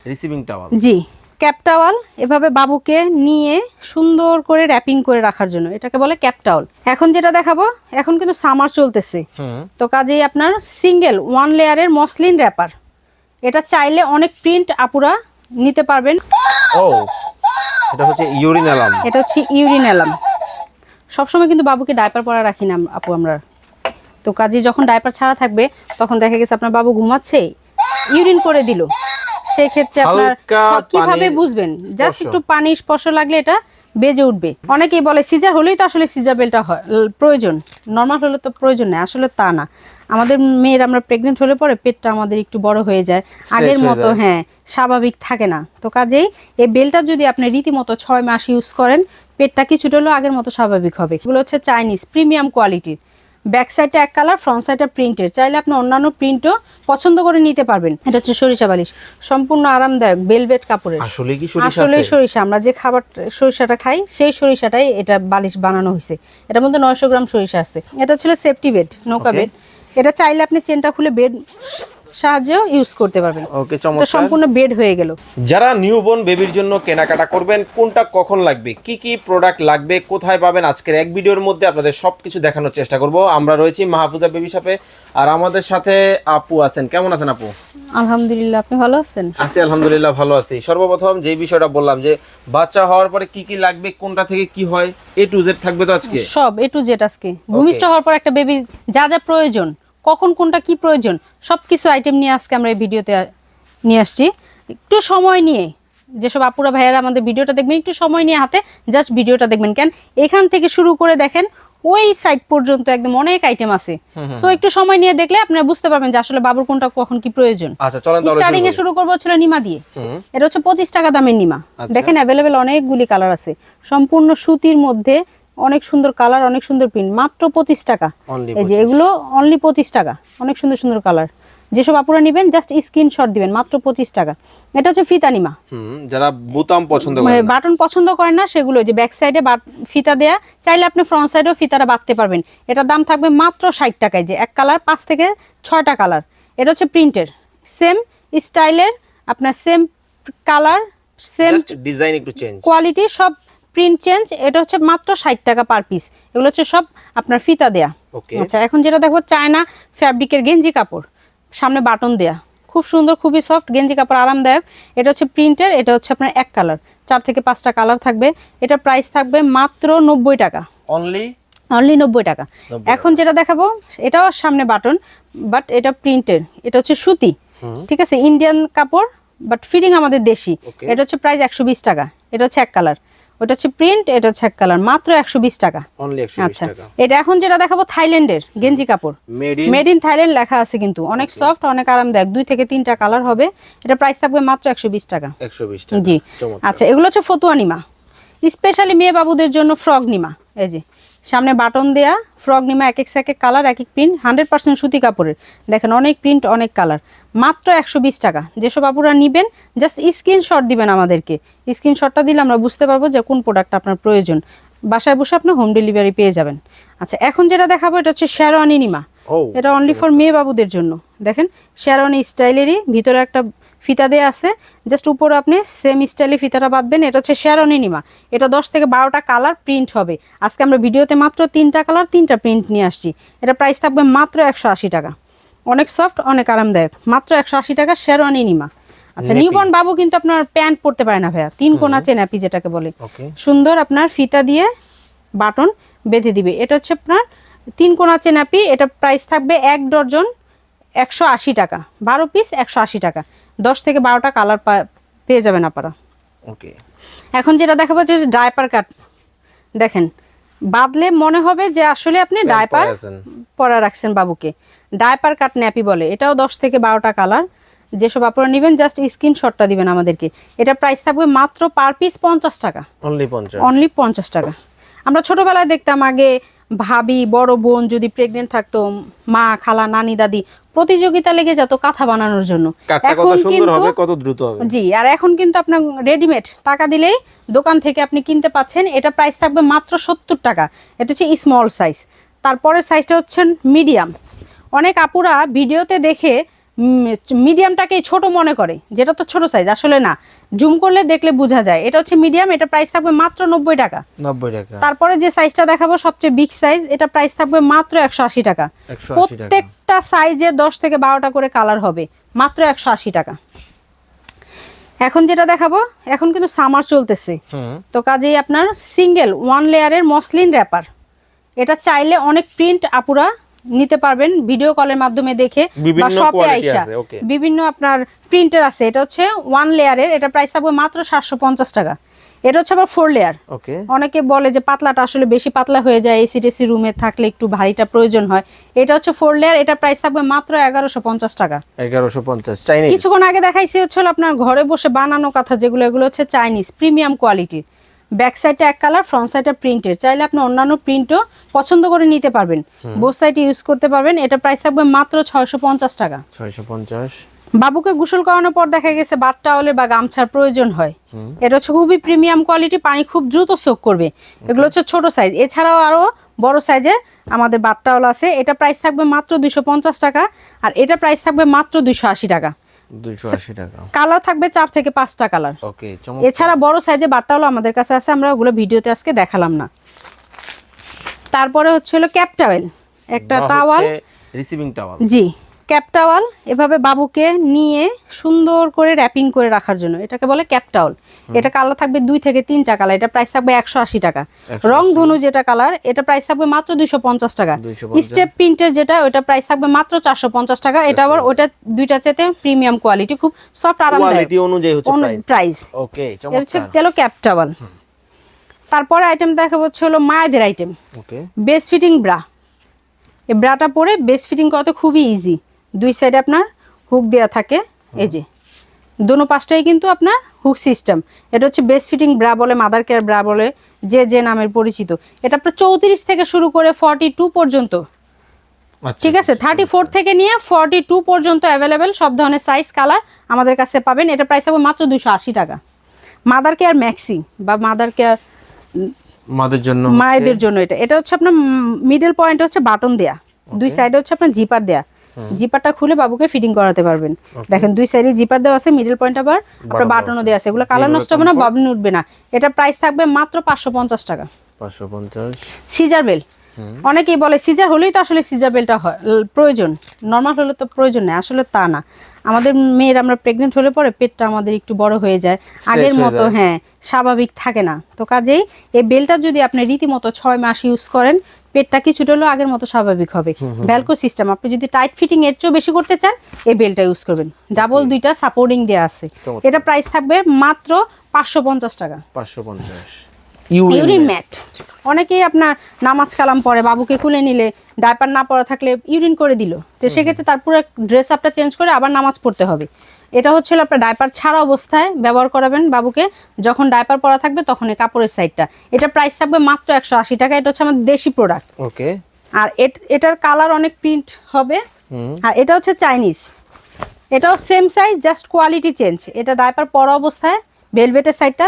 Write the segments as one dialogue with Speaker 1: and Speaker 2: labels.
Speaker 1: Receiving towel.
Speaker 2: জি, cap towel এভাবে বাবুকে নিয়ে সুন্দর করে র্যাপিং করে রাখার জন্য এটাকে বলে ক্যাপ টাওয়াল। এখন যেটা দেখাবো, এখন কিন্তু সামার চলতেছে, তো কাজেই আপনার সিঙ্গেল 1 লেয়ারের মসলিন র্যাপার। এটা চাইলে অনেক প্রিন্ট আপুরা নিতে পারবেন।
Speaker 1: ও, এটা হচ্ছে ইউরিনালাম।
Speaker 2: এটা হচ্ছে ইউরিনালাম। সবসময় কিন্তু বাবুকে ডাইপার পরা রাখি না আপু আমরা, তো কাজেই যখন ডাইপার ছাড়া থাকবে তখন দেখা গেছে আপনার বাবু ঘুমাচ্ছে, ইউরিন করে দিল, সেই ক্ষেত্রে আপনার কিভাবে বুঝবেন? জাস্ট একটু পানি স্পর্শ লাগলে এটা বেজে উঠবে। অনেকেই বলে সিজার হলেই তো আসলে সিজার বেলটা প্রয়োজন, নর্মাল হলে তো প্রয়োজন নেই, আসলে তা না। আমাদের মেয়ের আমরা প্রেগনেন্ট হলে পরে পেটটা আমাদের একটু বড় হয়ে যায়, আগের মতো হ্যাঁ স্বাভাবিক থাকে না। তো কাজেই এই বেলটা যদি আপনি রীতিমতো 6 মাস ইউজ করেন, পেটটা কিছুটা হলেও আগের মতো স্বাভাবিক হবে। এগুলো হচ্ছে চাইনিজ প্রিমিয়াম কোয়ালিটির, ব্যাক সাইডটা এক কালার, ফ্রন্ট সাইডটা প্রিন্টের। চাইলে আপনি অন্যান্য প্রিন্টও পছন্দ করে নিতে পারবেন। এটা হচ্ছে সরিষা বালিশ, সম্পূর্ণ আরামদায়ক ভেলভেট কাপড়ের।
Speaker 1: আসলে কি সরিষা?
Speaker 2: আসলে সরিষা, আমরা যে খাবার সরিষাটা খাই সেই সরিষাটাই এটা বালিশ বানানো হয়েছে। এটার মধ্যে 900 গ্রাম সরিষা আছে। এটা হচ্ছে সেফটি বেড, নৌকা বেড। এটা চাইলে আপনি চেনটা খুলে বেড সাহায্যেও ইউজ করতে পারবেন।
Speaker 1: ওকে, চমৎকার।
Speaker 2: সম্পূর্ণ বেড হয়ে গেল।
Speaker 1: যারা নিউবর্ন বেবির জন্য কেনাকাটা করবেন, কোনটা কখন লাগবে, কি কি প্রোডাক্ট লাগবে, কোথায় পাবেন, আজকের এক ভিডিওর মধ্যে আপনাদের সবকিছু দেখানোর চেষ্টা করব। আমরা রয়েছি মাহফুজা বেবি শপে, আর আমাদের সাথে আপু আছেন। কেমন আছেন আপু?
Speaker 2: আলহামদুলিল্লাহ, আপনি ভালো আছেন?
Speaker 1: আছি আলহামদুলিল্লাহ, ভালো আছি। সর্বপ্রথম যে বিষয়টা বললাম যে বাচ্চা হওয়ার পরে কি কি লাগবে, কোনটা থেকে কি হয়, A to Z থাকবে তো আজকে
Speaker 2: সব A to Z। আজকে ভূমিষ্ঠ হওয়ার পর একটা বেবির যা যা প্রয়োজন, কখন কোনটা কি প্রয়োজন, সবকিছু আইটেম নিয়ে আজকে আমরা এই ভিডিওতে নিয়ে আসছি। একটু সময় নিয়ে, যেসব আপুরা ভাইয়ারা আমাদের ভিডিওটা দেখবেন, একটু সময় নিয়ে হাতে জাস্ট ভিডিওটা দেখবেন। কেন এখান থেকে শুরু করে দেখেন ওই সাইড পর্যন্ত একদম অনেক আইটেম আছে। সো একটু সময় নিয়ে দেখলে আপনারা বুঝতে পারবেন যে আসলে বাবুর কোনটা কখন কি প্রয়োজন।
Speaker 1: আচ্ছা, চলেন তাহলে
Speaker 2: স্টার্টিং এ শুরু করব হচ্ছে নিমা দিয়ে। এটা হচ্ছে 25 টাকা দামের নিমা। দেখেন अवेलेबल অনেকগুলি কালার আছে, সম্পূর্ণ সুতির মধ্যে অনেক সুন্দর কালার, অনেক সুন্দর প্রিন্ট, মাত্র 25 টাকা। এই যে এগুলো অনলি 25 টাকা, অনেক সুন্দর সুন্দর কালার। যেসব আপুরা নেবেন জাস্ট স্ক্রিনশট দিবেন, মাত্র 25 টাকা। এটা হচ্ছে ফিতা নিমা।
Speaker 1: যারা বোতাম পছন্দ করেন না,
Speaker 2: বাটন পছন্দ করেন না, সেগুলো যে ব্যাক সাইডে ফিতা দেয়া, চাইলে আপনি ফ্রন্ট সাইডেও ফিতাটা বাঁধতে পারবেন। এটার দাম থাকবে মাত্র 60 টাকায়। যে এক কালার 5 থেকে 6টা কালার। এটা হচ্ছে প্রিন্টের, সেম স্টাইলের, আপনার সেম কালার, সেম
Speaker 1: ডিজাইন, একটু চেঞ্জ,
Speaker 2: কোয়ালিটি, সব প্রিন্ট চেঞ্জ। এটা হচ্ছে মাত্র 60 টাকা পার পিস। এগুলো হচ্ছে সব আপনার ফিতা দেয়া। আচ্ছা, এখন যেটা দেখবো চায়না ফ্যাব্রিকের গেঞ্জি কাপড়, সামনে বাটন দেয়া, খুব সুন্দর, খুবই সফট গেঞ্জি কাপড়, আরামদায়ক। এটা হচ্ছে প্রিন্টের, এটা হচ্ছে আপনার এক কালার, 4 থেকে 5টা কালার থাকবে। এটা প্রাইস থাকবে মাত্র 90 টাকা, অনলি 90 টাকা। এখন যেটা দেখাবো এটাও সামনে বাটন, বাট এটা প্রিন্টের, এটা হচ্ছে সুতি, ঠিক আছে, ইন্ডিয়ান কাপড়, বাট ফিটিং আমাদের দেশি। এটা হচ্ছে প্রাইস 120 টাকা। এটা হচ্ছে এক কালার, ওটা হচ্ছে প্রিন্ট, এটা হচ্ছে এক কালার, মাত্র 120 টাকা। আচ্ছা, এটা এখন যেটা দেখাবো থাইল্যান্ডের গেঞ্জি কাপড়, মেড ইন থাইল্যান্ড লেখা আছে, কিন্তু অনেক সফট, অনেক আরামদায়ক। 2 থেকে 3টা কালার হবে। এটা প্রাইস থাকবে মাত্র 120 টাকা।
Speaker 1: 120 টাকা,
Speaker 2: জি। আচ্ছা, এগুলো হচ্ছে ফতুয়া নিমা, স্পেশালি মেয়ে বাবুদের জন্য ফ্রক নিমা। এই যে সামনে বাটন দেয়া ফ্রক নিমা, এক এক কালার, এক এক প্রিন্ট, 100% সুতি কাপড়ের। দেখেন অনেক প্রিন্ট, অনেক কালার, মাত্র 120 টাকা। যেসব আপুরা নিবেন জাস্ট স্ক্রিনশট দিবেন আমাদেরকে। স্ক্রিনশটটা দিলে আমরা বুঝতে পারবো যে কোন প্রোডাক্ট আপনার প্রয়োজন। বাসায় বসে আপনি হোম ডেলিভারি পেয়ে যাবেন। আচ্ছা, এখন যেটা দেখাবো এটা হচ্ছে শেরওয়ানি নিমা। এটা অনলি ফর মেয়ে বাবুদের জন্য। দেখেন শেরওয়ানি স্টাইলেরই, ভিতরে একটা ফিতা দেয়া আছে, জাস্ট উপরে আপনি সেম স্টাইলে ফিতাটা বাঁধবেন। এটা হচ্ছে শেরওয়ানি নিমা। এটা 10 থেকে 12টা কালার প্রিন্ট হবে। আজকে আমরা ভিডিওতে মাত্র 3টা কালার, 3টা প্রিন্ট নিয়ে আসছি। এটা প্রাইস থাকবে মাত্র 180 টাকা। অনেক সফট, অনেক আরামদায়ক, মাত্র 180 টাকা শেরওয়ানি নিমা। আচ্ছা, নিউবর্ন বাবু কিন্তু আপনার প্যান্ট পরতে পারে না ভাইয়া, 3 কোনা চেনাপি যেটাকে বলে, সুন্দর আপনার ফিতা দিয়ে বাটন বেঁধে দিবে। এটা হচ্ছে আপনার 3 কোনা চেনাপি। এটা প্রাইস থাকবে 1 ডজন 180 টাকা, 12 পিস 180 টাকা। 10 থেকে 12টা কালার পেয়ে যাবেন আপনারা। ওকে, এখন যেটা দেখাবো যে ডাইপার কাট। দেখেন বাদলে মনে হবে যে আসলে আপনি ডাইপার পরা রাখছেন বাবুকে। ডাইপার কাট ন্যাপি বলে। এটাও 10 থেকে 12টা কালার। যেসব আপনারা নেবেন জাস্ট স্ক্রিনশটটা দিবেন আমাদেরকে। এটা প্রাইস থাকবে মাত্র পার পিস 50 টাকা, অনলি 50 টাকা। আমরা ছোটবেলায় দেখতাম আগে ভাবি, বড় বোন যদি প্রেগনেন্ট থাকতো, মা, খালা, নানি, দাদি প্রতিযোগিতা লেগে যেত কাঁথা বানানোর জন্য। এখন কিন্তু
Speaker 1: কত দ্রুত হবে।
Speaker 2: জি, আর এখন কিন্তু আপনার রেডিমেড টাকা দিলেই দোকান থেকে আপনি কিনতে পাচ্ছেন। এটা প্রাইস থাকবে মাত্র 70 টাকা। এটা হচ্ছে স্মল সাইজ। তারপরে সাইজটা হচ্ছে মিডিয়াম। অনেক আপুরা ভিডিওতে দেখে মিডিয়ামটাকে ছোট মনে করে, যেটা তো ছোট সাইজ, আসলে না, জুম করলে দেখলে বোঝা যায়। এটা হচ্ছে মিডিয়াম, এটা প্রাইস থাকবে মাত্র 90 টাকা।
Speaker 1: 90 টাকা।
Speaker 2: তারপরে যে সাইজটা দেখাবো সবচেয়ে বিগ সাইজ, এটা প্রাইস থাকবে মাত্র 180 টাকা।
Speaker 1: 180 টাকা।
Speaker 2: প্রত্যেকটা সাইজের 10 থেকে 12টা করে কালার হবে, মাত্র 180 টাকা। এখন যেটা দেখাবো, এখন কিন্তু সামার চলতেছে, তো কাজেই আপনার সিঙ্গেল 1 লেয়ারের মসলিন র‍্যাপার, এটা চাইলে অনেক প্রিন্ট আপুরা নিতে পারবেন ভিডিও কলের মাধ্যমে দেখে বা শপে আইসা। বিভিন্ন আপনার প্রিন্টার আছে। এটা হচ্ছে 1 লেয়ারের, এটা প্রাইস থাকবে মাত্র 750 টাকা। এটা হচ্ছে আবার 4 লেয়ার। অনেকে বলে যে পাতলাটা আসলে বেশি পাতলা হয়ে যায়, এসি টেসি রুমে থাকলে একটু ভারীটা প্রয়োজন হয়। এটা হচ্ছে 4 লেয়ার, এটা প্রাইস থাকবে মাত্র 1150 টাকা।
Speaker 1: 1150 চাইনিজ।
Speaker 2: কিছুক্ষণ আগে দেখাইছি হচ্ছে আপনার ঘরে বসে বানানো কাঁথা, যেগুলো এগুলো হচ্ছে চাইনিজ প্রিমিয়াম কোয়ালিটির। ব্যাক সাইডটা এক কালার, ফ্রন্ট সাইডটা প্রিন্টের। চাইলে আপনি অন্যান্য প্রিন্টও পছন্দ করে নিতে পারবেন, বোথ সাইড ইউজ করতে পারবেন। এটা প্রাইস থাকবে মাত্র 650 টাকা। 650। বাবুকে গোসল করানোর পর দেখা গেছে বাথ টাওয়ালের বা গামছার প্রয়োজন হয়, এটা হচ্ছে খুবই প্রিমিয়াম কোয়ালিটি, পানি খুব দ্রুত সোক করবে। এগুলো হচ্ছে ছোট সাইজ। এছাড়াও আরো বড় সাইজে আমাদের বাথ টাওয়াল আছে, এটা প্রাইস থাকবে মাত্র 250 টাকা। আর এটা প্রাইস থাকবে মাত্র 280 টাকা।
Speaker 1: 280 টাকা।
Speaker 2: কালার থাকবে 4 থেকে 5টা কালার।
Speaker 1: ওকে,
Speaker 2: এছাড়া বড় সাইজে বাথ টাওয়াল আমাদের কাছে আছে, আমরা ওগুলো ভিডিওতে আজকে দেখালাম না। তারপরে হচ্ছে হলো ক্যাপ টাওয়াল, একটা টাওয়াল,
Speaker 1: রিসিভিং টাওয়াল।
Speaker 2: জি, ক্যাপ টাওয়াল এভাবে বাবুকে নিয়ে সুন্দর করে র‍্যাপিং করে রাখার জন্য, এটাকে বলে ক্যাপ টাওয়াল। এটা কালার থাকবে 2 থেকে 3টা কালার, এটা প্রাইস থাকবে 180 টাকা। রং ধনু যেটা কালার, এটা প্রাইস থাকবে মাত্র 250 টাকা। স্টেপ প্রিন্টের যেটা, ওটা প্রাইস থাকবে মাত্র 450 টাকা। এটা আবার ওটা দুইটা চেয়ে প্রিমিয়াম কোয়ালিটি, খুব সফট আরামদায়ক
Speaker 1: কোয়ালিটি অনুযায়ী হচ্ছে
Speaker 2: প্রাইস।
Speaker 1: ওকে,
Speaker 2: চমৎকার। এটা হচ্ছে তেলো ক্যাপ টাওয়াল। তারপরে আইটেম দেখাবো হচ্ছে হলো মায়েদের আইটেম। ওকে, বেস্ট ফিটিং ব্রা। এই ব্রাটা পরে বেস্ট ফিটিং করতে খুবই ইজি। দুই সাইডে আপনার হুক দেওয়া থাকে, এই যে দোনো পাশটাই কিন্তু আপনার হুক সিস্টেম। এটা হচ্ছে বেস্ট ফিটিং ব্রা বলে, মাদার কেয়ার ব্রা বলে, যে যে নামের পরিচিত। এটা আপনার 34 থেকে শুরু করে 42 পর্যন্ত, ঠিক আছে, 34 থেকে নিয়ে 42 পর্যন্ত অ্যাভেলেবেল সব ধরনের সাইজ কালার আমাদের কাছে পাবেন। এটা প্রাইস হবে মাত্র 280 টাকা। মাদার কেয়ার ম্যাক্সি বা মাদার কেয়ার মায়েদের জন্য, এটা হচ্ছে আপনার মিডল পয়েন্ট হচ্ছে বাটন দেয়া, দুই সাইডে হচ্ছে আপনার জিপার দেয়া। জিপারটা খুলে বাবুকে ফিটিং করাতে পারবেন। দেখেন দুই সাইডে জিপার দেওয়া আছে, মিডল পয়েন্ট আবার আপনার বাটনও দেওয়া আছে। এগুলো কালার নষ্ট হবে না, ববিন উঠবে না। এটা প্রাইস থাকবে মাত্র 550 টাকা। 550। সিজার বেল, অনেকেই বলে সিজার হলেই তো আসলে সিজার বেলটা প্রয়োজন, নর্মাল হলে তো প্রয়োজন নেই, আসলে তা না। আমাদের মেয়ের আমরা প্রেগনেন্ট হলে পরে পেটটা আমাদের একটু বড় হয়ে যায়, আগের মতো হ্যাঁ স্বাভাবিক থাকে না। তো কাজেই এই বেলটা যদি আপনি রীতিমতো 6 মাস ইউজ করেন, পেটটা কিছুটা হলেও আগের মতো স্বাভাবিক হবে। ভ্যালকো সিস্টেম, আপনি যদি টাইট ফিটিং এর চেয়েও বেশি করতে চান, এই বেলটা ইউজ করবেন। ডাবল দুইটা সাপোর্টিং দেয়া আছে। এটা প্রাইস থাকবে মাত্র 550 টাকা। 550। ইউরিন ম্যাট, অনেকেই আপনার নামাজ কালাম পরে বাবুকে কুলে নিলে ডাইপার না পরা থাকলে ইউরিন করে দিল, তো সেক্ষেত্রে তার পুরো ড্রেস আপটা চেঞ্জ করে আবার নামাজ পড়তে হবে। এটা হচ্ছে আপনার ডাইপার ছাড়া অবস্থায় ব্যবহার করাবেন বাবুকে, যখন ডাইপার পরা থাকবে তখন এই কাপড়ের সাইডটা। এটা প্রাইস থাকবে মাত্র 180 টাকা। এটা হচ্ছে আমাদের দেশি প্রোডাক্ট। ওকে, আর এটার কালার অনেক প্রিন্ট হবে। আর এটা হচ্ছে চাইনিজ, এটাও same size, just quality change. এটা ডাইপার পরা অবস্থায় ভেলভেটের সাইডটা,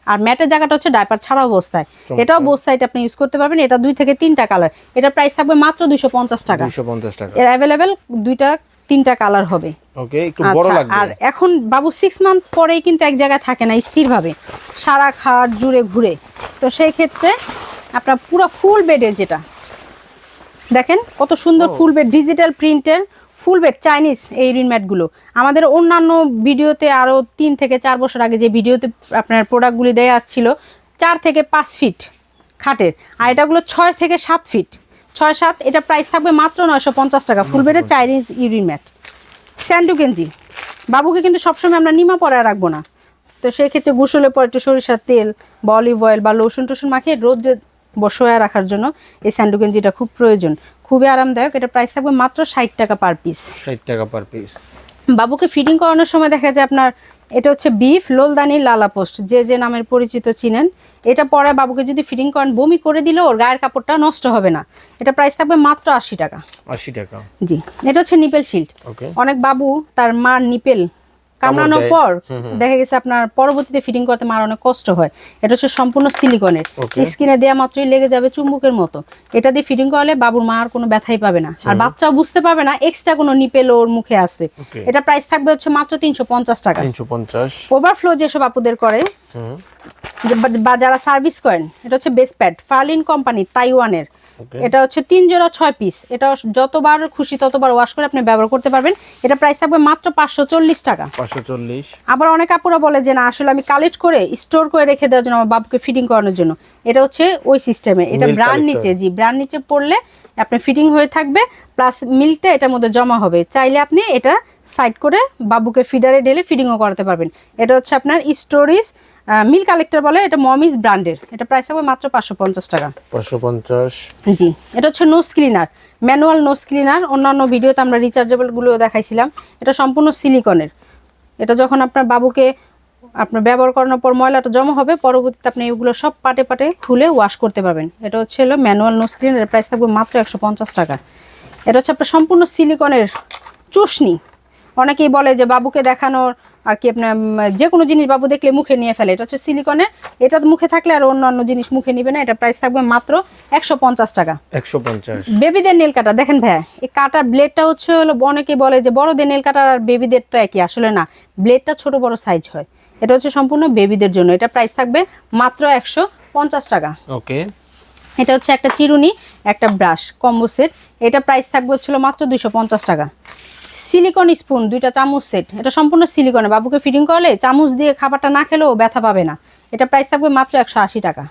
Speaker 2: আর ম্যাটের জায়গাটা হচ্ছে ডাইপার ছাড়া অবস্থায়। এটাও বোথ সাইড আপনি ইউজ করতে পারবেন। এটা 2 থেকে 3টা কালার। এটা প্রাইস থাকবে মাত্র 250 টাকা। 250 টাকা। এর अवेलेबल 2টা 3টা কালার হবে। ওকে, একটু বড় লাগবে। আর এখন বাবু 6 মান্থ পরেই কিন্তু এক জায়গায় থাকে না স্থিরভাবে, সারা খাট জুড়ে ঘুরে। তো সেই ক্ষেত্রে আপনার পুরো ফুল বেডের, যেটা দেখেন কত সুন্দর ফুল বেড, ডিজিটাল প্রিন্টের ফুল বেড চাইনিজ এই ইউরিন ম্যাটগুলো। আমাদের অন্যান্য ভিডিওতে আরও 3 থেকে 4 বছর আগে যে ভিডিওতে আপনার প্রোডাক্টগুলি দেওয়া আসছিল 4 থেকে 5 ফিট খাটের, আর এটাগুলো 6 থেকে 7 ফিট, 6-7। এটা প্রাইস থাকবে মাত্র 950 টাকা। ফুল বেডের চাইনিজ ইউরিন ম্যাট। স্যান্ডু গেঞ্জি, বাবুকে কিন্তু সবসময় আমরা নিমা পরায় রাখবো না, তো সেই ক্ষেত্রে গোসলের পর একটু সরিষার তেল বা অলিভ অয়েল বা লোশন টোশন মাখিয়ে রোদে বসোয়া রাখার জন্য এই স্যান্ডু গেঞ্জিটা খুব প্রয়োজন, খুবই আরামদায়ক। এটা প্রাইস থাকবে মাত্র 60 টাকা পার পিস। 60 টাকা পার পিস। বাবুকে ফিটিং করানোর সময় দেখা যায় আপনার, এটা হচ্ছে বিফ লোলদানি লালা পোস্ট, যে যে নামের পরিচিত চিনেন। এটা পরে বাবুকে যদি ফিটিং করেন, বমি করে দিলেও ওর গায়ের কাপড়টা নষ্ট হবে না। এটা প্রাইস থাকবে মাত্র 80 টাকা। 80 টাকা, জি। এটা হচ্ছে নিপেল শিল্ড। অনেক বাবু তার মার নিপেল কামড়ানোর পর দেখা গেছে আপনার পরবর্তীতে ফিটিং করতে মার অনেক কষ্ট হয়। এটা হচ্ছে সম্পূর্ণ সিলিকনের, স্কিনে দেওয়া মাত্রই লেগে যাবে চুম্বকের মতো। এটা দিয়ে ফিটিং করলে বাবুর মা আর কোনো ব্যথাই পাবে না, আর বাচ্চাও বুঝতে পারবে না এক্সট্রা কোনো নিপেল ওর মুখে আছে। এটা প্রাইস থাকবে হচ্ছে মাত্র 350 টাকা।
Speaker 1: 350।
Speaker 2: ওভারফ্লো যেসব আপুদের করে বা যারা সার্ভিস করেন, এটা হচ্ছে বেস প্যাড, ফার্লিন কোম্পানি, তাইওয়ানের। এটা হচ্ছে 3 জোড়া 6 পিস। এটা যতবার খুশি ততবার ওয়াশ করে আপনি ব্যবহার করতে পারবেন। এটা প্রাইস থাকবে মাত্র 540 টাকা।
Speaker 1: 540।
Speaker 2: আবার অনেক আপুরা বলে যে না আসলে আমি কালেক্ট করে স্টোর করে রেখে দেওয়ার জন্য, আমার বাবুকে ফিটিং করানোর জন্য। এটা হচ্ছে ওই সিস্টেমে, এটা ব্র্যান্ড নিচে, জি ব্র্যান্ড নিচে পড়লে আপনার ফিটিং হয়ে থাকবে, প্লাস মিল্কটা এটার মধ্যে জমা হবে। চাইলে আপনি এটা সাইড করে বাবুকে ফিডারে ঢেলে ফিডিংও করাতে পারবেন। এটা হচ্ছে আপনার স্টোরিজ মিল্ক কালেক্টর বলে, এটা মমিস ব্র্যান্ডের। এটা প্রাইস হবে মাত্র 550 টাকা।
Speaker 1: 550।
Speaker 2: জি, এটা হচ্ছে nose cleaner, manual nose cleaner. অন্যান্য ভিডিওতে আমরা রিচার্জেবল গুলো দেখাইছিলাম। এটা সম্পূর্ণ সিলিকনের। এটা যখন আপনার বাবুকে আপনার ব্যবহার করানোর পর ময়লাটা জমা হবে, পরবর্তীতে আপনি এগুলো সব পাটে পাটে খুলে ওয়াশ করতে পারবেন। এটা হচ্ছে হলো ম্যানুয়াল নোজ ক্লিনার, প্রাইস থাকবে মাত্র 150 টাকা। এটা হচ্ছে আপনার সম্পূর্ণ সিলিকনের চুষনি। অনেকেই বলে যে বাবুকে দেখানোর আর কি আপনার যে কোনো জিনিস বাবু দেখলে মুখে নিয়ে ফেলে, এটা হচ্ছে সিলিকনের। এটা মুখে থাকলে আর অন্যান্য জিনিস মুখে নিবে না। এটা প্রাইস থাকবে মাত্র 150 টাকা।
Speaker 1: 150।
Speaker 2: বেবিদের নেল কাটা দেখেন ভাইয়া, এই কাটার ব্লেডটা হচ্ছে হলো, অনেকেই বলে যে বড়দের নেল কাটার আর বেবিদেরটা একই, আসলে না, ব্লেডটা ছোট বড় সাইজ হয়। এটা হচ্ছে সম্পূর্ণ বেবিদের জন্য। এটা প্রাইস থাকবে মাত্র 150 টাকা।
Speaker 1: ওকে।
Speaker 2: এটা হচ্ছে একটা চিরুনি, একটা ব্রাশ কম্বো সেট। এটা প্রাইস থাকবে হচ্ছিল মাত্র 250 টাকা। সিলিকন স্পুন 2টা চামচ সেট, এটা সম্পূর্ণ সিলিকনে। বাবুকে ফিডিং করলে চামচ দিয়ে খাবারটা না খেলেও ব্যথা পাবে না। এটা প্রাইস থাকবে মাত্র 180 টাকা।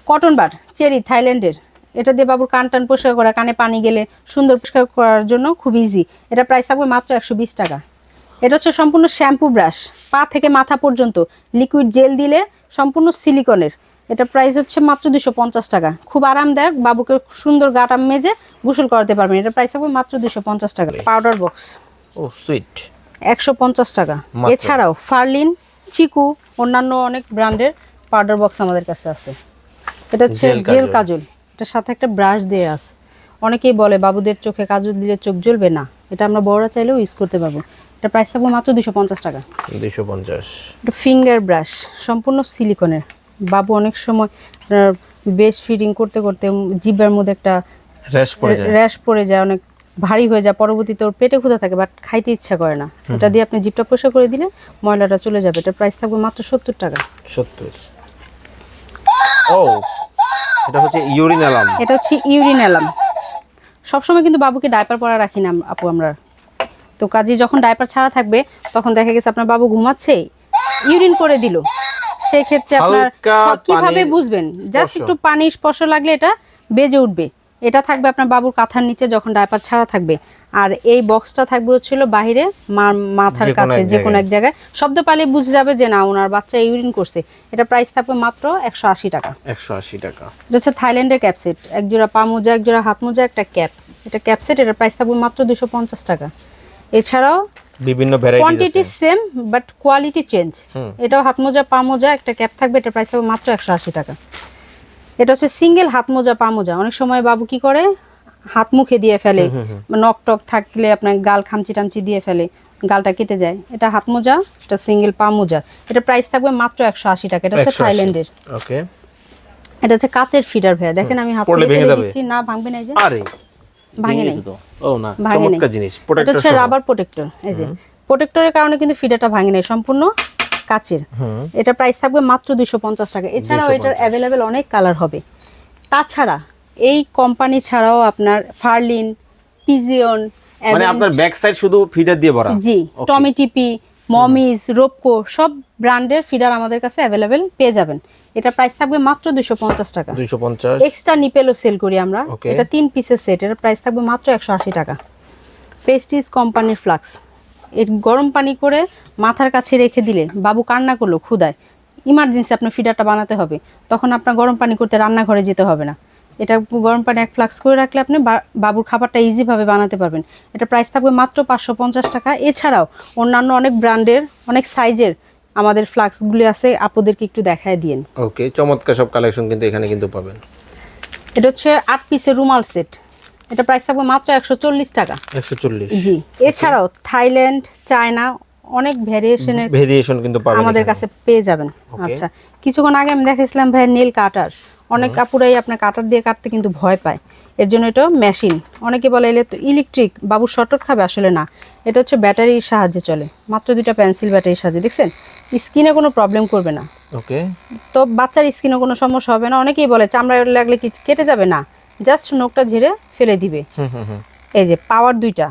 Speaker 2: কটন বার চেরি, থাইল্যান্ডের। এটা দিয়ে বাবুর কান টান পরিষ্কার করা, কানে পানি গেলে সুন্দর পরিষ্কার করার জন্য খুব ইজি। এটা প্রাইস থাকবে মাত্র 120 টাকা। এটা হচ্ছে সম্পূর্ণ শ্যাম্পু ব্রাশ, পা থেকে মাথা পর্যন্ত লিকুইড জেল দিলে, সম্পূর্ণ সিলিকনের। এটা প্রাইস হচ্ছে মাত্র 250 টাকা। খুব আরামদায়ক, বাবুকে সুন্দর গাটা মেজে গোসল করাতে পারবেন। এটা প্রাইস হবে মাত্র 250 টাকা। পাউডার বক্স,
Speaker 1: ও সুইট,
Speaker 2: 150 টাকা। এছাড়াও ফার্লিন, চিকু, অন্যান্য অনেক ব্র্যান্ডের পাউডার বক্স আমাদের কাছে আছে। এটা হচ্ছে জেল কাজল, এটার সাথে একটা ব্রাশ দিয়ে আছে। অনেকেই বলে বাবুদের চোখে কাজল দিলে চোখ জ্বলবে না, এটা আমরা বড়রা চাইলেও ইউজ করতে পারবো। এটা প্রাইস থাকবে মাত্র 250 টাকা।
Speaker 1: 250।
Speaker 2: এটা ফিঙ্গার ব্রাশ, সম্পূর্ণ সিলিকনের। বাবু অনেক সময় বেশ ফিডিং করতে করতে জিভের মধ্যে একটা র্যাশ পড়ে যায়, অনেক ভারী হয়ে যায়, পরবর্তীতে ওর পেটে ক্ষুধা থাকে বাট খাইতে ইচ্ছা করে না। এটা দিয়ে আপনি জিভটা পরিষ্কার করে দিলে ময়লাটা চলে যাবে। এটা প্রাইস থাকবে মাত্র 70 টাকা।
Speaker 1: 70। ও, এটা হচ্ছে ইউরিনালাম।
Speaker 2: এটা হচ্ছে ইউরিনালাম। সবসময় কিন্তু বাবুকে ডাইপার পরা রাখি না আপু আমরা, তো কাজে যখন ডাইপার ছাড়া থাকবে তখন দেখা গেছে আপনার বাবু ঘুমাচ্ছে, ইউরিন করে দিল, সেই ক্ষেত্রে আপনার কিভাবে বুঝবেন? জাস্ট একটু পানি স্পর্শ লাগলে এটা বেজে উঠবে। এটা থাকবে আপনার বাবুর কাঁথার নিচে যখন ডাইপার ছাড়া থাকবে। আর এই বক্সটা থাকবে হচ্ছিল বাহিরে মাথার কাছে, যে কোনো এক জায়গায় শব্দ পাইলে বুঝে যাবে যে না ওনার বাচ্চা ইউরিন করছে। এটা প্রাইস থাকবে মাত্র 180 টাকা।
Speaker 1: 180 টাকা।
Speaker 2: এটা হচ্ছে থাইল্যান্ডের ক্যাপসেট, এক জোড়া পা মোজা, এক জোড়া হাত মোজা, একটা ক্যাপ। এটা ক্যাপসেট, এটা প্রাইস থাকবে মাত্র 250 টাকা। এছাড়াও
Speaker 1: বিভিন্ন ভ্যারাইটিস আছে,
Speaker 2: quantity same but quality change. এটাও হাত মোজা, পা মোজা, একটা ক্যাপ থাকবে। এটা প্রাইস থাকবে মাত্র 180 টাকা। এটা হচ্ছে সিঙ্গেল হাত মোজা, পা মোজা। অনেক সময় বাবু কি করে হাত মুখে দিয়ে ফেলে, নখ টক থাকলে আপনার গাল খামচি টামচি দিয়ে ফেলে, গালটা কেটে যায়। এটা হাত মোজা, এটা সিঙ্গেল পা মোজা। এটা প্রাইস থাকবে মাত্র 180 টাকা। এটা হচ্ছে থাইল্যান্ডের।
Speaker 1: ওকে।
Speaker 2: এটা হচ্ছে কাচের ফিডার ভাইয়া, দেখেন আমি হাত দিয়ে দিচ্ছি, না ভাঙবে না। এই যে
Speaker 1: আরে
Speaker 2: ভাঙে নাই
Speaker 1: তো, ও না, চমৎকার জিনিস।
Speaker 2: প্রোটেক্টর, এটা হচ্ছে রাবার প্রোটেক্টর। এই যে প্রোটেক্টরের কারণে কিন্তু ফিডারটা ভাঙে নাই, সম্পূর্ণ কাচের। এটা প্রাইস থাকবে মাত্র 250 টাকা। এছাড়াও এটার অ্যাভেলেবেল অনেক কালার হবে। তাছাড়া এই কোম্পানি ছাড়াও আপনার ফার্লিন, পিজিয়ন,
Speaker 1: মানে আপনার ব্যাক সাইড শুধু ফিডার দিয়ে ভরা।
Speaker 2: জি, টমিটিপি, মমিস, রোপকো সব ব্র্যান্ডের ফিডার আমাদের কাছে অ্যাভেলেবেল পেয়ে যাবেন। এটা প্রাইস থাকবে মাত্র 250 টাকা।
Speaker 1: 250।
Speaker 2: এক্সট্রা নিপেলও সেল করি আমরা। এটা 3 পিসের সেট, এর প্রাইস থাকবে মাত্র 180 টাকা। প্রেস্টিজ কোম্পানির ফ্লাক্স, এর গরম পানি করে মাথার কাছে রেখে দিলে বাবু কান্না করলো ক্ষুধায়, ইমার্জেন্সি আপনার ফিডারটা বানাতে হবে, তখন আপনার গরম পানি করতে রান্নাঘরে যেতে হবে না। এটা গরম পানি 1 ফ্লাক্স করে রাখলে আপনি বাবুর খাবারটা ইজিভাবে বানাতে পারবেন। এটা প্রাইস থাকবে মাত্র 550 টাকা। এছাড়াও অন্যান্য অনেক ব্র্যান্ডের অনেক সাইজের আমাদের ফ্লাক্সগুলি আছে, আপনাদেরকে একটু দেখায় দিন।
Speaker 1: ওকে, চমৎকার সব কালেকশন কিন্তু এখানে কিন্তু পাবেন।
Speaker 2: এটা হচ্ছে 8 পিসের রুমাল সেট। এটা প্রাইস থাকবে মাত্র 140 টাকা।
Speaker 1: 140।
Speaker 2: জি। এছাড়াও থাইল্যান্ড, চায়না অনেক ভেরিয়েশনের
Speaker 1: ভেরিয়েশন কিন্তু পাবেন
Speaker 2: আমাদের কাছে পেয়ে যাবেন। আচ্ছা, কিছুক্ষণ আগে আমি দেখাইছিলাম ভাই নেল কাটার। অনেক কাপুরাই আপনার কাটার দিয়ে কাটতে কিন্তু ভয় পায়, এর জন্য এটা মেশিন। অনেকে বলে এলে তো ইলেকট্রিক, বাবু শর্টকাট খাবে, আসলে না, এটা হচ্ছে ব্যাটারির সাহায্যে চলে। মাত্র 2টা পেন্সিল ব্যাটারির সাহায্যে, দেখছেন স্কিনে কোনো প্রবলেম করবে না।
Speaker 1: ওকে,
Speaker 2: তো বাচ্চার স্কিনে কোনো সমস্যা হবে না। অনেকেই বলে চামড়া লাগলে কি কেটে যাবে, না, জাস্ট নখটা ঝেড়ে ফেলে দিবে। এই যে পাওয়ার 2টা,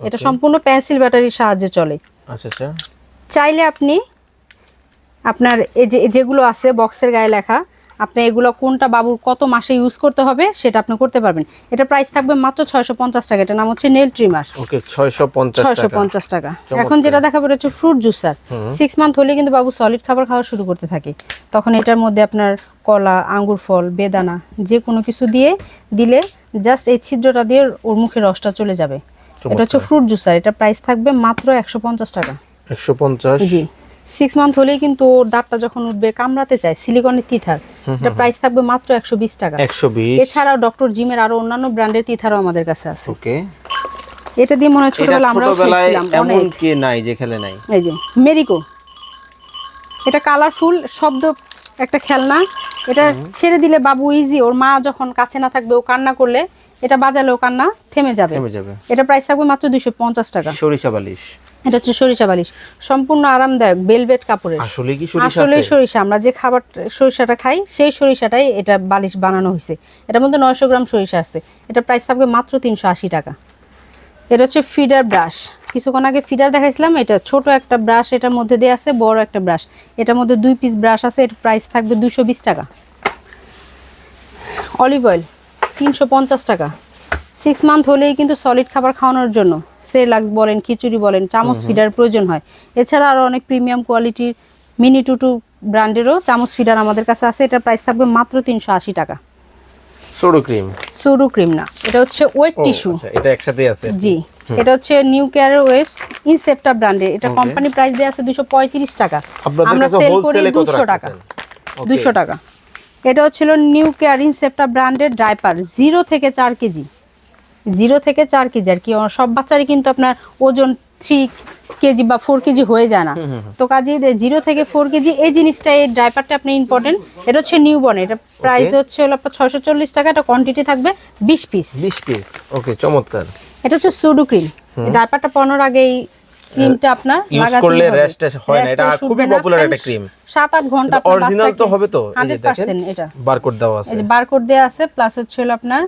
Speaker 2: এটা সম্পূর্ণ পেন্সিল ব্যাটারির সাহায্যে চলে।
Speaker 1: আচ্ছা আচ্ছা,
Speaker 2: চাইলে আপনি আপনার এই যে যেগুলো আছে বক্সের গায়ে লেখা, আপনি এগুলো কোনটা বাবুর কত মাসে ইউজ করতে হবে সেটা আপনি করতে পারবেন। এটা প্রাইস থাকবে মাত্র 650 টাকা। এটা নাম হচ্ছে নেল ট্রিমার।
Speaker 1: ওকে, 650
Speaker 2: টাকা। এখন যেটা দেখাবো এটা হচ্ছে ফ্রুট জুসার। 6 মান্থ হলে কিন্তু বাবু সলিড খাবার খাওয়া শুরু করতে থাকে, তখন এটার মধ্যে আপনার কলা, আঙ্গুর ফল, বেদানা যে কোনো কিছু দিয়ে দিলে জাস্ট এই ছিদ্রটা দিয়ে ওর মুখে রসটা চলে যাবে। এটা হচ্ছে ফ্রুট জুসার। এটা প্রাইস থাকবে মাত্র 150 টাকা।
Speaker 1: 150,
Speaker 2: জি। 6 মান্থ হলেই কিন্তু ওর দাঁতটা যখন উঠবে কামড়াতে চায়, সিলিকনের তিথার, এটা প্রাইস থাকবে মাত্র 120 টাকা।
Speaker 1: 120।
Speaker 2: এছাড়াও ডক্টর জিমের আরো অন্যান্য ব্র্যান্ডের তিথারও আমাদের কাছে আছে।
Speaker 1: ওকে,
Speaker 2: এটা দিয়ে মনে হয় ছোটবেলা আমরাও খেলছিলাম
Speaker 1: এমন
Speaker 2: অনেক।
Speaker 1: কি নাই যে খেলে নাই।
Speaker 2: এই যে মেরিকো, এটা কালারফুল শব্দ একটা খেলনা। এটা ছেড়ে দিলে বাবু ইজি, ওর মা যখন কাছে না থাকবে ও কান্না করলে এটা বাজালে ও কান্না থেমে যাবে। এটা প্রাইস থাকবে মাত্র 250 টাকা।
Speaker 1: সরিষা বালিশ,
Speaker 2: এটা হচ্ছে সরিষা বালিশ, সম্পূর্ণ আরামদায়ক ভেলভেট কাপড়ের।
Speaker 1: আসলে কি সরিষা?
Speaker 2: আসলে সরিষা, আমরা যে খাবার সরিষাটা খাই সেই সরিষাটাই এটা বালিশ বানানো হয়েছে। এটার মধ্যে 900 গ্রাম সরিষা আছে। এটা প্রাইস থাকবে মাত্র 380 টাকা। এটা হচ্ছে ফিডার ব্রাশ। কিছুক্ষণ আগে ফিডার দেখাইছিলাম, এটা ছোট একটা ব্রাশ, এটার মধ্যে দিয়ে আছে বড় একটা ব্রাশ। এটার মধ্যে 2 পিস ব্রাশ আছে। এর প্রাইস থাকবে 220 টাকা। অলিভ অয়েল 350 টাকা। 6 মান্থ হলেই কিন্তু সলিড খাবার খাওয়ানোর জন্য সেরেলাক্স বলেন, খিচুড়ি বলেন, চামচ ফিডার প্রয়োজন হয়। এছাড়া আরও অনেক প্রিমিয়াম কোয়ালিটির মিনি টুটু ব্র্যান্ডেরও চামচ ফিডার আমাদের কাছে আছে। এটার প্রাইস থাকবে মাত্র 380 টাকা।
Speaker 1: সোডো ক্রিম,
Speaker 2: সোডো ক্রিম না, এটা হচ্ছে ওয়েট টিস্যু।
Speaker 1: আচ্ছা, এটা একসাথেই আছে।
Speaker 2: জি, এটা হচ্ছে নিউ কেয়ার ওয়েবস ইনসেপ্টা ব্র্যান্ডের। এটা কোম্পানি প্রাইস দেয়া আছে 235 টাকা, আমরা সেল করি 200 টাকা। 200 টাকা। এটা হচ্ছিল নিউ কেয়ার ইনসেপ্টা ব্র্যান্ডের ডাইপার 0 থেকে 4 কেজি। 0 থেকে 4 কেজি আর কি। সব বাচ্চারই কিন্তু আপনার ওজন 3 কেজি বা 4 কেজি হয়ে যায় না, তো কাজে 0 থেকে 4 কেজি এই জিনিসটা, এই ডাইপারটা আপনি ইম্পর্টেন্ট। এটা হচ্ছে নিউ বর্ন। এটা প্রাইস হচ্ছে আপনার 640 টাকা। এটা কোয়ান্টিটি থাকবে 20 পিস।
Speaker 1: 20 পিস। ওকে, চমৎকার।
Speaker 2: এটা হচ্ছে সুডু ক্রিম। ডাইপারটা পরানোর আগে এই ক্রিমটা আপনার লাগাতে
Speaker 1: করলে
Speaker 2: হবে।
Speaker 1: রেস্ট হয় না। এটা খুবই পপুলার একটা ক্রিম।
Speaker 2: 7-8 ঘন্টা আপনার
Speaker 1: অরিজিনাল তো হবে তো? এই যে দেখেন
Speaker 2: 100% এটা
Speaker 1: বারকোড দেওয়া আছে।
Speaker 2: এই যে বারকোড দেওয়া আছে, প্লাস হচ্ছে আপনার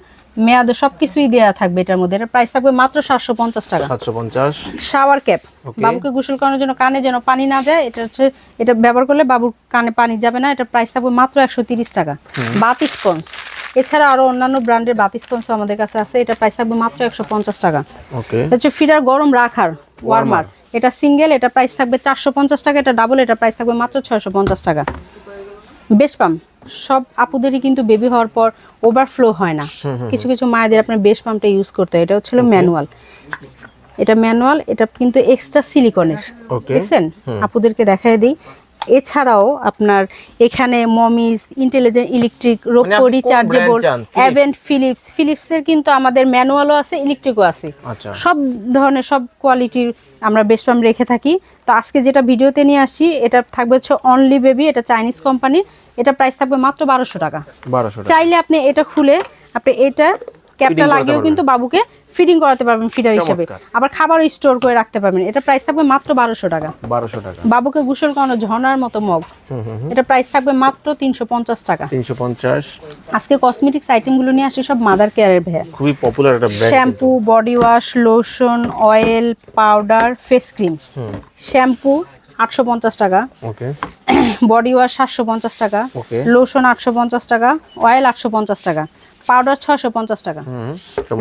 Speaker 2: মেয়াদ সবকিছুই দেয়া থাকবে এটার মধ্যে। এটার প্রাইস থাকবে মাত্র 750 টাকা।
Speaker 1: 750।
Speaker 2: শাওয়ার ক্যাপ, বাবুকে গোসল করানোর জন্য কানে যেন পানি না যায়, এটা হচ্ছে, এটা ব্যবহার করলে বাবুর কানে পানি যাবে না। এটা প্রাইস থাকবে মাত্র 130 টাকা। বাথ স্পঞ্জ, এছাড়া আরো অন্যান্য ব্র্যান্ডের বাথ স্পঞ্জও আমাদের কাছে আছে। এটা প্রাইস থাকবে মাত্র 150 টাকা।
Speaker 1: ওকে,
Speaker 2: এটা হচ্ছে ফিডার গরম রাখার ওয়ার্মার। এটা সিঙ্গেল, এটা প্রাইস থাকবে 450 টাকা। এটা ডাবল, এটা প্রাইস থাকবে মাত্র 650 টাকা। বেস্ট পাম্প, সব আপুদেরই কিন্তু বেবি হওয়ার পর ওভারফ্লো হয় না, কিছু কিছু মায়েদের আপনার বেস্ট পাম্পটা ইউজ করতে হয়। এটা হচ্ছে ম্যানুয়াল। এটা ম্যানুয়াল, এটা কিন্তু এক্সট্রা সিলিকনের। দেখছেন, আপুদেরকে দেখাই দিই। এছাড়াও আপনার এখানে মমিজ, ইন্টেলিজেন্ট ইলেকট্রিক, রোকো রিচার্জেবল, অ্যাভেন্ট, ফিলিপসের কিন্তু আমাদের ম্যানুয়ালও আছে, ইলেকট্রিকও আছে। সব ধরনের সব কোয়ালিটির আমরা বেস্ট পাম্প রেখে থাকি। তো আজকে যেটা ভিডিওতে নিয়ে আসছি এটা থাকবে হচ্ছে অনলি বেবি। এটা চাইনিজ কোম্পানির। এটা প্রাইস থাকবে মাত্র 1200 টাকা। চাইলে আপনি এটা খুলে আপনি এটা ক্যাপটা লাগিয়েও কিন্তু বাবুকে ফিডিং করাতে পারবেন ফিডার হিসেবে, আবার খাবার স্টোর করে রাখতে পারবেন। এটা প্রাইস থাকবে মাত্র 1200 টাকা।
Speaker 1: 1200 টাকা।
Speaker 2: বাবুকে গোসল করানো ঝর্ণার মতো মগ, এটা প্রাইস থাকবে মাত্র 350 টাকা।
Speaker 1: 350।
Speaker 2: আজকে কসমেটিক্স আইটেমগুলো নিয়ে আসি সব মাদার কেয়ারের ভাইয়া।
Speaker 1: খুবই পপুলার একটা brand.
Speaker 2: Shampoo, body wash, lotion, oil, powder, face cream. Shampoo 850 টাকা।
Speaker 1: ওকে।
Speaker 2: বডি ওয়াশ 750 টাকা।
Speaker 1: ওকে।
Speaker 2: লোশন 850 টাকা। অয়েল 850 টাকা। পাউডার 650 টাকা।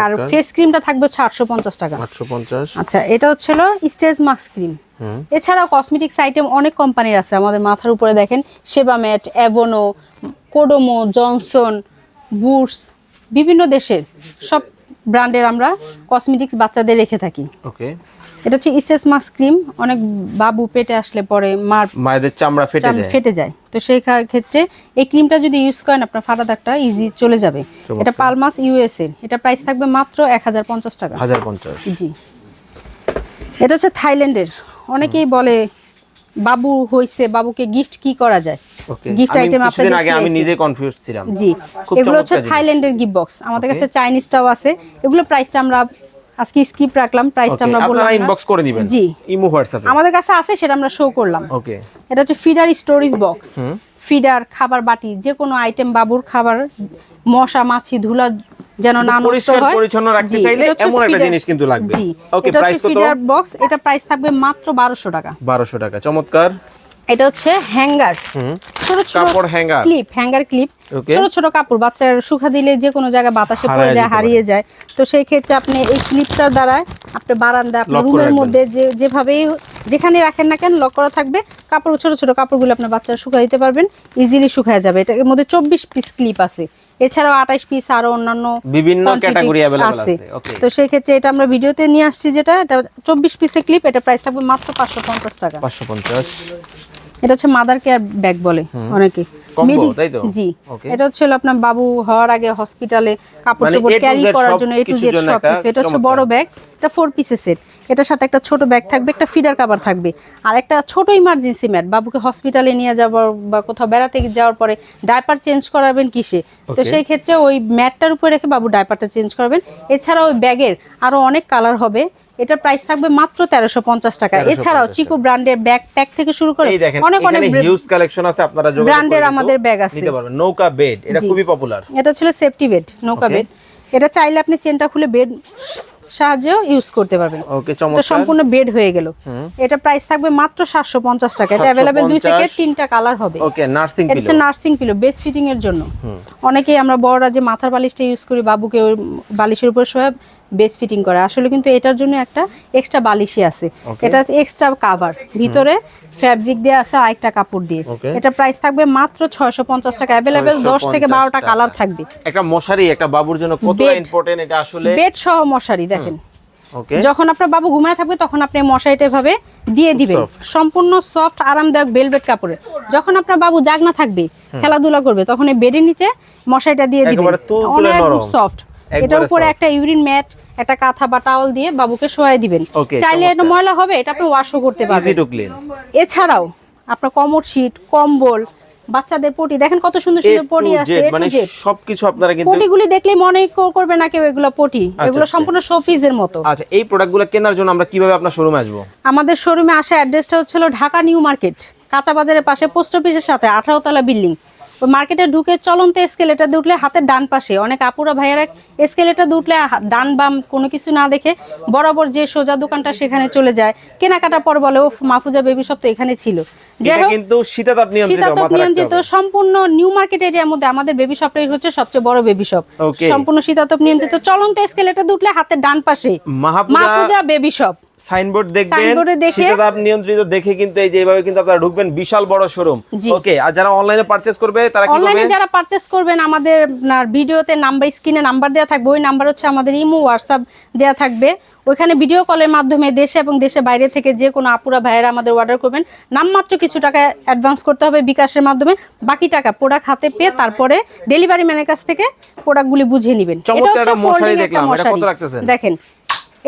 Speaker 2: আর ফেস ক্রিমটা থাকবে 850 টাকা।
Speaker 1: 850।
Speaker 2: আচ্ছা, এটা হচ্ছিল স্টেজ মাস্ক ক্রিম। এছাড়াও কসমেটিক্স আইটেম অনেক কোম্পানির আছে আমাদের মাথার উপরে দেখেন, সেবামেট, অ্যাভোনো, কোডোমো, জনসন, বুটস, বিভিন্ন দেশের সব ব্র্যান্ডের আমরা কসমেটিক্স বাচ্চাদের রেখে থাকি।
Speaker 1: ওকে।
Speaker 2: এটা হচ্ছে স্টেজ মাস্ক ক্রিম। অনেক বাবু পেটে আসলে পরে
Speaker 1: মায়েদের চামড়া ফেটে যায়,
Speaker 2: তো সেই ক্ষেত্রে এই ক্রিমটা যদি ইউজ করেন আপনার ফাটা দাগটা ইজি চলে যাবে। এটা পালমাস ইউএসএ। এটা প্রাইস থাকবে মাত্র 1050 টাকা।
Speaker 1: 1050।
Speaker 2: জি। এটা হচ্ছে থাইল্যান্ডের অনেকেই বলে বাবু হইছে, বাবুকে গিফট কি করা যায়।
Speaker 1: ওকে,
Speaker 2: গিফট আইটেম
Speaker 1: কিছুদিন আগে আমি নিজে কনফিউজ ছিলাম।
Speaker 2: জি,
Speaker 1: খুব
Speaker 2: এগুলো হচ্ছে
Speaker 1: চমৎকার জিনিস।
Speaker 2: থাইল্যান্ডের গিফট বক্স। আমাদের কাছে চাইনিজটাও আছে। এগুলো প্রাইসটা আমরা আজকে স্কিপ রাখলাম, প্রাইসটা আমরা বললাম
Speaker 1: আপনারা
Speaker 2: না।
Speaker 1: ইনবক্স করে দিবেন
Speaker 2: জি,
Speaker 1: ইমো হোয়াটসঅ্যাপে।
Speaker 2: আমাদের কাছে আছে, সেটা আমরা শো করলাম।
Speaker 1: ওকে,
Speaker 2: এটা হচ্ছে ফিডার স্টোরেজ বক্স। ফিডার, খাবার বাটি, যে কোনো আইটেম বাবুর খাবার, মশা মাছি ধুলা যেন না নষ্ট
Speaker 1: পরিষ্কার
Speaker 2: হয়,
Speaker 1: পরিচ্ছন্ন রাখতে চাইলে এমন একটা জিনিস কিন্তু লাগবে।
Speaker 2: জি,
Speaker 1: ওকে,
Speaker 2: এটা
Speaker 1: প্রাইস
Speaker 2: হচ্ছে
Speaker 1: কত?
Speaker 2: Feeder box. এটা প্রাইস থাকবে মাত্র 1200 টাকা।
Speaker 1: 1200 টাকা, চমৎকার।
Speaker 2: এটা হচ্ছে হ্যাঙ্গার, ছোট ছোট
Speaker 1: কাপড় হ্যাঙ্গার,
Speaker 2: হ্যাঙ্গার ক্লিপ,
Speaker 1: ওকে।
Speaker 2: ছোট ছোট কাপড় বাচ্চার শুকা দিলে যে কোনো জায়গায় বাতাসে পড়ে
Speaker 1: হারিয়ে
Speaker 2: যায়,
Speaker 1: যেতে
Speaker 2: হারিয়ে যায়। তো সেই ক্ষেত্রে আপনি এই ক্লিপটার দ্বারা আপনি বারান্দা, আপনার
Speaker 1: লক করে
Speaker 2: রুমের
Speaker 1: রাখবেন।
Speaker 2: মধ্যে যেভাবেই যেখানে রাখেন না কেন, লক করা থাকবে। কাপড়, ছোট ছোট কাপড়গুলো আপনার বাচ্চার শুকা দিতে পারবেন, ইজিলি শুকায় যাবে। এটার মধ্যে 24 পিস ক্লিপ আছে, এছাড়াও 28 পিস আরো অন্যান্য
Speaker 1: বিভিন্ন
Speaker 2: quantity
Speaker 1: ক্যাটাগরি अवेलेबल আছে। ওকে,
Speaker 2: তো সেই ক্ষেত্রে এটা আমরা ভিডিওতে নিয়ে আসছি, যেটা এটা 24 পিসের ক্লিপ। এটা প্রাইস থাকবে মাত্র 550 টাকা।
Speaker 1: 550।
Speaker 2: এটা হচ্ছে মাদার কেয়ার ব্যাগ বলে অনেকে,
Speaker 1: কম্বো, তাই তো?
Speaker 2: জি,
Speaker 1: ওকে।
Speaker 2: এটা হচ্ছে আপনার বাবু হওয়ার আগে হসপিটালে কাপড়
Speaker 1: মানে
Speaker 2: চোপড়
Speaker 1: A to
Speaker 2: ক্যারি
Speaker 1: Z
Speaker 2: করার
Speaker 1: সব
Speaker 2: জন্য, এ টু
Speaker 1: কিছুর
Speaker 2: জেড
Speaker 1: জন্য
Speaker 2: সব
Speaker 1: একটা
Speaker 2: কিছু। এটা হচ্ছে
Speaker 1: চমৎকার।
Speaker 2: বড় ব্যাগ, এটা 4 পিসের সেট। এটার সাথে একটা ছোট ব্যাগ থাকবে, একটা ফিডার কভার থাকবে, আর একটা ছোট ইমার্জেন্সি ম্যাট। বাবুকে হসপিটালে নিয়ে যাওয়ার বা কোথাও বেড়াতে যাওয়ার পরে ডায়পার চেঞ্জ করাবেন কিসে, তো
Speaker 1: Okay.
Speaker 2: সেই ক্ষেত্রে ওই ম্যাটটার উপরে রেখে বাবু ডায়পারটা চেঞ্জ করবেন। এছাড়াও ওই ব্যাগের আরো অনেক কালার হবে। এটার প্রাইস থাকবে মাত্র 1350 টাকা।
Speaker 1: 1350
Speaker 2: এছাড়াও চিকো ব্র্যান্ডের ব্যাগ প্যাক থেকে শুরু করে
Speaker 1: এই দেখেন
Speaker 2: অনেক
Speaker 1: এখানে হিউজ কালেকশন আছে, আপনারা যোগাযোগ করে
Speaker 2: ব্র্যান্ডের
Speaker 1: কিন্তু
Speaker 2: আমাদের ব্যাগ আছে।
Speaker 1: নিতে পারবেন। নৌকা বেড, এটা
Speaker 2: জি।
Speaker 1: খুবই পপুলার।
Speaker 2: এটা ছিল সেফটি বেড, নৌকা
Speaker 1: Okay.
Speaker 2: বেড। এটা চাইলে আপনি চেনটা খুলে বেড সাহায্যেও ইউজ করতে পারবেন।
Speaker 1: ওকে,
Speaker 2: এটা
Speaker 1: চমৎকার।
Speaker 2: সম্পূর্ণ বেড হয়ে গেল। এটা প্রাইস থাকবে মাত্র 750 টাকা। এটা अवेलेबल 2 থেকে 3টা কালার হবে।
Speaker 1: ওকে, নার্সিং
Speaker 2: এটা হচ্ছে
Speaker 1: pillow.
Speaker 2: Nursing pillow, best fitting এর জন্য। অনেকেই আমরা বড়রা যে মাথার বালিশটা ইউজ করি, বাবুকে ওই বালিশের উপর শোয়া বেস্ট ফিটিং করে। আসলে কিন্তু এটার জন্য একটা এক্সট্রা বালিশই আছে।
Speaker 1: Okay.
Speaker 2: এটা এক্সট্রা কভার, ভিতরে ফ্যাব্রিক দেয়া আছে আরেকটা কাপড় দিয়ে।
Speaker 1: Okay.
Speaker 2: এটা প্রাইস থাকবে মাত্র 650 টাকা। अवेलेबल 10 থেকে 12টা কালার থাকবে।
Speaker 1: একটা মশারি একটা বাবুর জন্য কতটা
Speaker 2: Bed.
Speaker 1: ইম্পর্টেন্ট, এটা আসলে।
Speaker 2: বেড সহ মশারি দেখেন,
Speaker 1: ওকে,
Speaker 2: যখন আপনার বাবু ঘুমায় থাকবে তখন আপনি মশারিটা এভাবে দিয়ে দিবেন,
Speaker 1: soft.
Speaker 2: সম্পূর্ণ সফট আরামদায়ক ভেলভেট কাপড়ে। যখন আপনার বাবু জাগনা থাকবে, খেলাধুলা করবে, তখন এই বেডের নিচে মশারিটা দিয়ে দিবেন,
Speaker 1: একেবারে তুলতুলে
Speaker 2: অনেক
Speaker 1: নরম।
Speaker 2: সফট।
Speaker 1: একবারে
Speaker 2: এটার উপরে
Speaker 1: soft।
Speaker 2: একটা ইউরিন ম্যাট, একটা কাঁথা বা টাওয়াল দিয়ে বাবুকে শোয়াই দিবেন।
Speaker 1: Okay,
Speaker 2: চাইলে এটা
Speaker 1: চমৎকার।
Speaker 2: ময়লা হবে, এটা আপনি ওয়াশও করতে
Speaker 1: ইজি
Speaker 2: পারবেন।
Speaker 1: To clean.
Speaker 2: এছাড়াও আপনার কমোড শীট, কম্বল, বাচ্চাদের পটি, দেখেন কত সুন্দর সুন্দর পটি আছে, A to
Speaker 1: মানে
Speaker 2: Z।
Speaker 1: সবকিছু আপনারা কিন্তু।
Speaker 2: পটিগুলি দেখলেই মনে করবে না কেউ এগুলো পটি, এগুলো
Speaker 1: আচ্ছা।
Speaker 2: সম্পূর্ণ শোপিসের মতো।
Speaker 1: আচ্ছা, এই প্রোডাক্টগুলো কেনার জন্য আমরা কিভাবে আপনার শোরুমে আসবো?
Speaker 2: আমাদের শোরুমে আসা অ্যাড্রেসটা হচ্ছিল ঢাকা নিউ মার্কেট, কাঁচা বাজারের পাশে, পোস্ট অফিসের সাথে 18 তলা বিল্ডিং। ওই মার্কেটে ঢুকে চলন্ত এসকেলেটার দিয়ে উঠলে হাতের ডান পাশে, অনেক আপুরা ভাইয়ারা এসকেলেটার দিয়ে উঠলে ডান বাম কোনো কিছু না দেখে বরাবর যে সোজা দোকানটা সেখানে চলে যায়। কেনাকাটা পর বলে ও মাহফুজা বেবি শপ তো এখানে ছিল। যাই
Speaker 1: এটা
Speaker 2: হোক,
Speaker 1: কিন্তু শীতাতাপ নিয়ন্ত্রিত,
Speaker 2: শীতাতপ
Speaker 1: মাথা রাখতে
Speaker 2: নিয়ন্ত্রিত
Speaker 1: হবে।
Speaker 2: সম্পূর্ণ নিউ মার্কেট এরিয়ার মধ্যে আমাদের বেবি শপটাই হচ্ছে সবচেয়ে বড় বেবি শপ।
Speaker 1: Okay.
Speaker 2: সম্পূর্ণ শীতাতপ নিয়ন্ত্রিত, চলন্ত এসকেলেটার দিয়ে উঠলে হাতের ডান পাশে
Speaker 1: Mahfuza
Speaker 2: Mahfuza baby shop.
Speaker 1: Signboard দেখবেন,
Speaker 2: সাইনবোর্ডে দেখে-
Speaker 1: শীতাতাপ নিয়ন্ত্রিত দেখে কিন্তু এই যে এইভাবে কিন্তু আপনারা ঢুকবেন, বিশাল বড় শোরুম।
Speaker 2: জি।
Speaker 1: ওকে, আর যারা অনলাইনে পারচেজ করবে তারা কি
Speaker 2: অনলাইনে
Speaker 1: করবে?
Speaker 2: যারা পারচেজ করবেন, আমাদের ভিডিওতে নাম্বার, স্ক্রিনে নাম্বার দেওয়া থাকবে, ওই নাম্বার হচ্ছে আমাদের ইমো হোয়াটসঅ্যাপ দেওয়া থাকবে। ওইখানে ভিডিও কলের মাধ্যমে দেশে এবং দেশে বাইরে থেকে যে কোনো আপুরা ভাইয়েরা আমাদের অর্ডার করবেন। নামমাত্র কিছু টাকা অ্যাডভান্স করতে হবে বিকাশের মাধ্যমে, বাকি টাকা প্রোডাক্ট হাতে পেয়ে তারপরে ডেলিভারি ম্যানের কাছ থেকে প্রোডাক্টগুলি বুঝিয়ে নেবেন।
Speaker 1: চমৎকার একটা মশারি
Speaker 2: folding একটা
Speaker 1: দেখলাম, এটা কত
Speaker 2: মশারি।
Speaker 1: রাখতেছেন?
Speaker 2: দেখেন,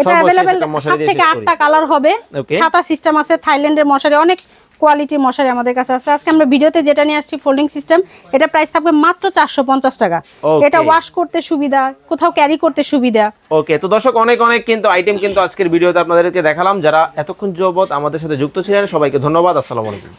Speaker 2: এটা
Speaker 1: সর্বশেষ
Speaker 2: अवेलेबल
Speaker 1: একটা মশারি
Speaker 2: 7
Speaker 1: দিয়ে
Speaker 2: থেকে
Speaker 1: শেষ
Speaker 2: 8টা
Speaker 1: করি।
Speaker 2: কালার হবে।
Speaker 1: Okay.
Speaker 2: ছাতা সিস্টেম আছে, থাইল্যান্ডের মশারি, অনেক কোয়ালিটির মশারি আমাদের কাছে আছে। আজকে আমরা ভিডিওতে যেটা নিয়ে আসছি ফোল্ডিং সিস্টেম, এটা প্রাইস থাকবে মাত্র 450 টাকা।
Speaker 1: Okay.
Speaker 2: এটা ওয়াশ করতে সুবিধা, কোথাও ক্যারি করতে সুবিধা।
Speaker 1: ওকে, তো দর্শক অনেক অনেক কিন্তু আইটেম কিন্তু আজকের ভিডিওতে আপনাদেরকে দেখালাম। যারা এতক্ষণ যাবত আমাদের সাথে যুক্ত ছিলেন সবাইকে ধন্যবাদ। আসসালামু আলাইকুম।